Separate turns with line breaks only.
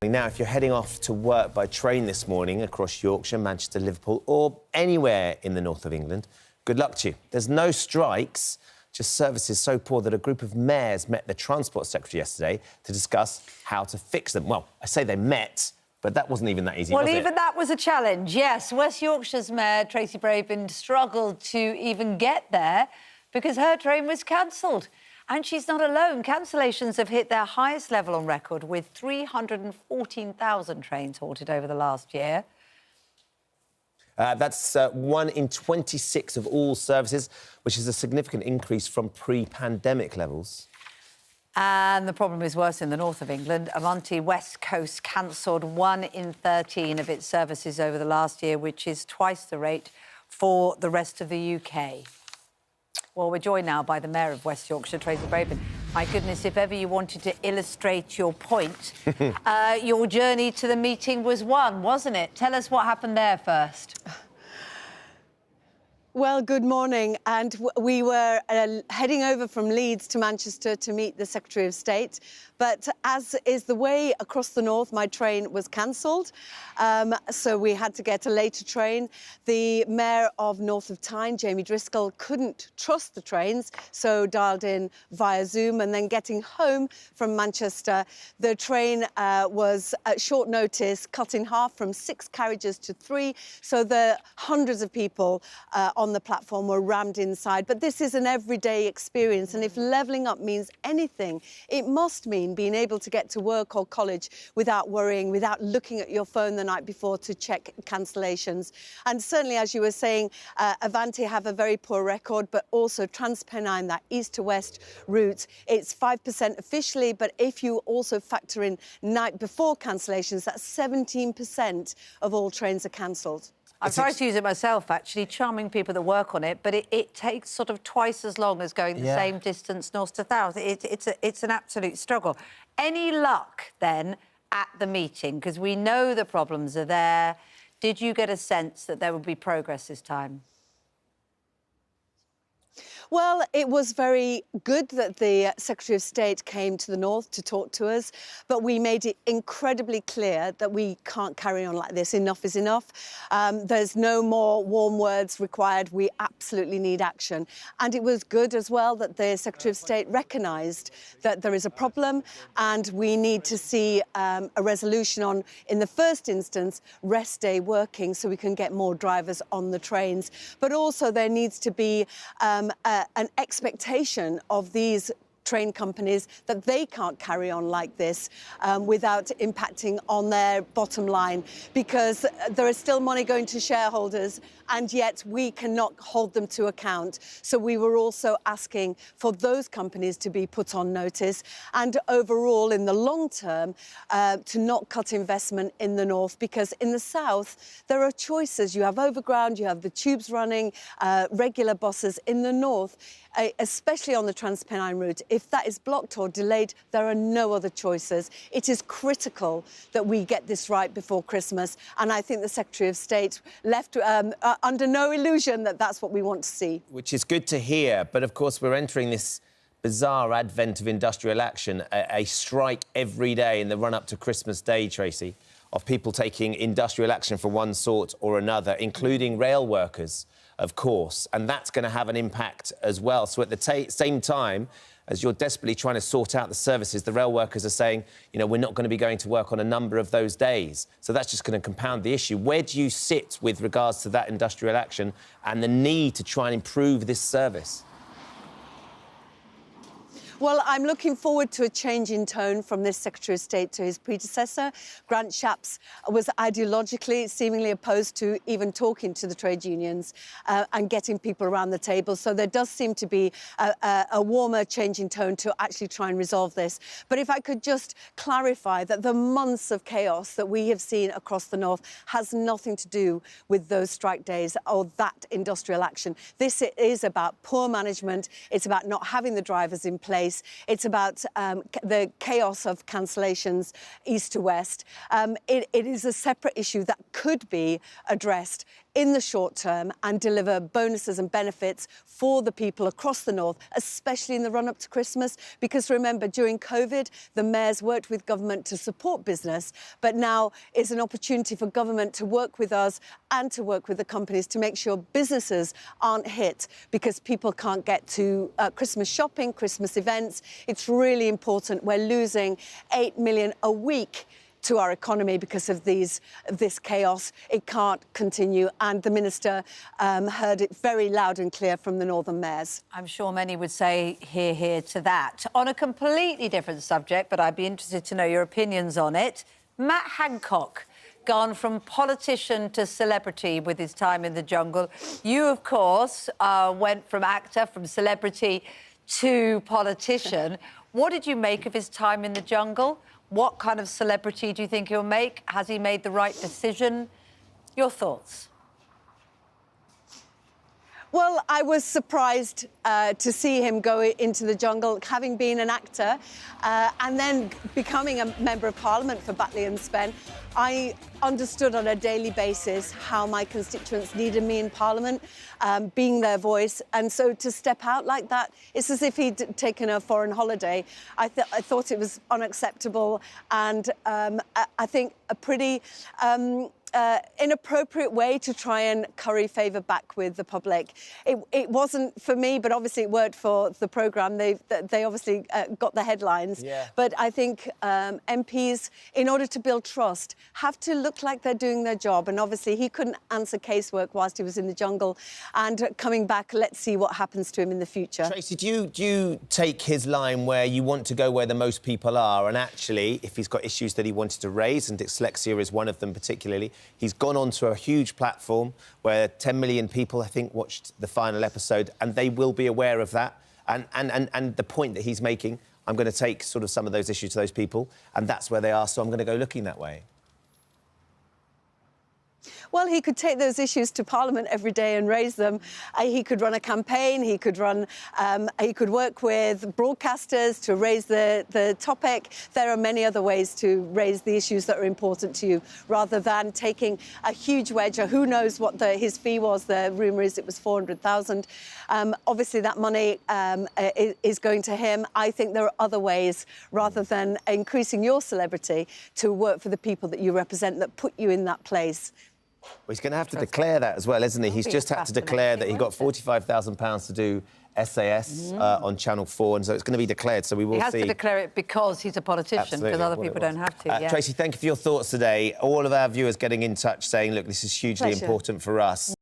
Now, if you're heading off to work by train this morning across Yorkshire, Manchester, Liverpool or anywhere in the north of England, good luck to you. There's no strikes, just services so poor that a group of mayors met the Transport Secretary yesterday to discuss how to fix them. Well, I say they met, but that wasn't even that easy, was it?
Well, even that was a challenge, yes. West Yorkshire's Mayor, Tracy Brabin, struggled to even get there because her train was cancelled. And she's not alone. Cancellations have hit their highest level on record, with 314,000 trains halted over the last year.
That's 1 in 26 of all services, which is a significant increase from pre-pandemic levels.
And the problem is worse in the north of England. Avanti West Coast cancelled 1 in 13 of its services over the last year, which is twice the rate for the rest of the UK. Well, we're joined now by the Mayor of West Yorkshire, Tracy Brabin. My goodness, if ever you wanted to illustrate your point, your journey to the meeting was one, wasn't it? Tell us what happened there first.
Well, good morning. And we were heading over from Leeds to Manchester to meet the Secretary of State. But as is the way across the north, my train was cancelled. So we had to get a later train. The Mayor of North of Tyne, Jamie Driscoll, couldn't trust the trains, so dialed in via Zoom. And then getting home from Manchester, the train was at short notice cut in half from 6 carriages to 3. So the hundreds of people on the platform were rammed inside. But this is an everyday experience. And if levelling up means anything, it must mean being able to get to work or college without worrying, without looking at your phone the night before to check cancellations. And certainly, as you were saying, Avanti have a very poor record, but also TransPennine, that east to west route, it's 5% officially, but if you also factor in night before cancellations, that's 17% of all trains are cancelled.
I've tried to use it myself, actually, charming people that work on it, but it takes sort of twice as long as going the same distance north to south. It's an absolute struggle. Any luck, then, at the meeting? Because we know the problems are there. Did you get a sense that there would be progress this time?
Well, it was very good that the Secretary of State came to the north to talk to us, but we made it incredibly clear that we can't carry on like this. Enough is enough. There's no more warm words required. We absolutely need action. And it was good as well that the Secretary of State recognised that there is a problem and we need to see a resolution on, in the first instance, rest day working so we can get more drivers on the trains. But also there needs to be an expectation of these train companies that they can't carry on like this without impacting on their bottom line, because there is still money going to shareholders and yet we cannot hold them to account. So we were also asking for those companies to be put on notice and overall in the long term to not cut investment in the north, because in the south there are choices. You have overground, you have the tubes running, regular buses. In the north, especially on the TransPennine route, if that is blocked or delayed, there are no other choices. It is critical that we get this right before Christmas, and I think the Secretary of State left under no illusion that that's what we want to see.
Which is good to hear, but of course we're entering this bizarre advent of industrial action, a strike every day in the run-up to Christmas Day, Tracy, of people taking industrial action for one sort or another, including rail workers, of course, and that's going to have an impact as well. So at the same time as you're desperately trying to sort out the services, the rail workers are saying, you know, we're not going to be going to work on a number of those days. So that's just going to compound the issue. Where do you sit with regards to that industrial action and the need to try and improve this service?
Well, I'm looking forward to a change in tone from this Secretary of State to his predecessor. Grant Shapps was ideologically seemingly opposed to even talking to the trade unions and getting people around the table. So there does seem to be a warmer change in tone to actually try and resolve this. But if I could just clarify that the months of chaos that we have seen across the north has nothing to do with those strike days or that industrial action. This is about poor management. It's about not having the drivers in place. It's about the chaos of cancellations east to west. It is a separate issue that could be addressed in the short term and deliver bonuses and benefits for the people across the north, especially in the run-up to Christmas. Because remember, during COVID, the mayors worked with government to support business, but now is an opportunity for government to work with us and to work with the companies to make sure businesses aren't hit because people can't get to Christmas shopping, Christmas events. It's really important. We're losing 8 million a week to our economy because of this chaos. It can't continue, and the Minister heard it very loud and clear from the Northern mayors.
I'm sure many would say hear, hear to that. On a completely different subject, but I'd be interested to know your opinions on it, Matt Hancock, gone from politician to celebrity with his time in the jungle. You, of course, went from actor, from celebrity to politician. What did you make of his time in the jungle? What kind of celebrity do you think he'll make? Has he made the right decision? Your thoughts?
Well, I was surprised to see him go into the jungle, having been an actor and then becoming a Member of Parliament for Batley and Spen. I understood on a daily basis how my constituents needed me in Parliament, being their voice. And so to step out like that, it's as if he'd taken a foreign holiday. I thought it was unacceptable and I think a pretty inappropriate way to try and curry favour back with the public. It wasn't for me, but obviously it worked for the programme. They obviously got the headlines.
Yeah.
But I think MPs, in order to build trust, have to look like they're doing their job. And obviously he couldn't answer casework whilst he was in the jungle. And coming back, let's see what happens to him in the future.
Tracy, do you take his line where you want to go where the most people are, and actually, if he's got issues that he wanted to raise, and dyslexia is one of them particularly, he's gone onto a huge platform where 10 million people, I think, watched the final episode, and they will be aware of that. And the point that he's making, I'm going to take sort of some of those issues to those people, and that's where they are, so I'm going to go looking that way.
Well, he could take those issues to Parliament every day and raise them. He could run a campaign. He could work with broadcasters to raise the topic. There are many other ways to raise the issues that are important to you, rather than taking a huge wedge. Or who knows what his fee was? The rumour is it was 400,000. Obviously, that money is going to him. I think there are other ways, rather than increasing your celebrity, to work for the people that you represent, that put you in that place.
Well, he's going to have to declare that as well, isn't he? He's just had to declare that he got £45,000 to do SAS on Channel 4, and so it's going to be declared, so we will see.
He has to declare it because he's a politician, because other people don't have to. Yeah.
Tracy, thank you for your thoughts today. All of our viewers getting in touch saying, look, this is hugely important for us.